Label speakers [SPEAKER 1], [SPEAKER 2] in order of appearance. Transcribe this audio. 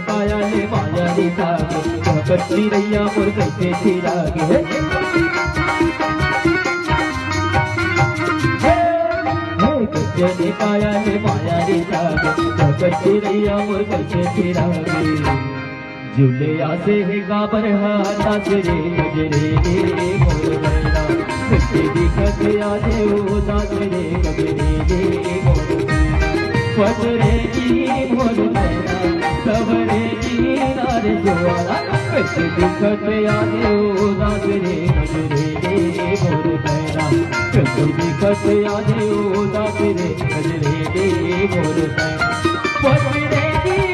[SPEAKER 1] पाया ले माया रे सागे कच्ची रैया मोर कैसे चिरागे कच्चे पाया ले माया रे सागे कच्ची रैया मोर कैसे चिरागे जुलिया से है गाबर हाथा रे गजरे रे मोर बैला कच्चे दिखत आजे ओ दाजरे गजरे रे मोर पचरे की मोर बैला सबरे की नारे जोड़ा कच्चे दिखत आजे ओ दाजरे गजरे रे मोर बैला कच्चे दिखत आजे ओ दाजरे गजरे रे मोर बैला पचरे की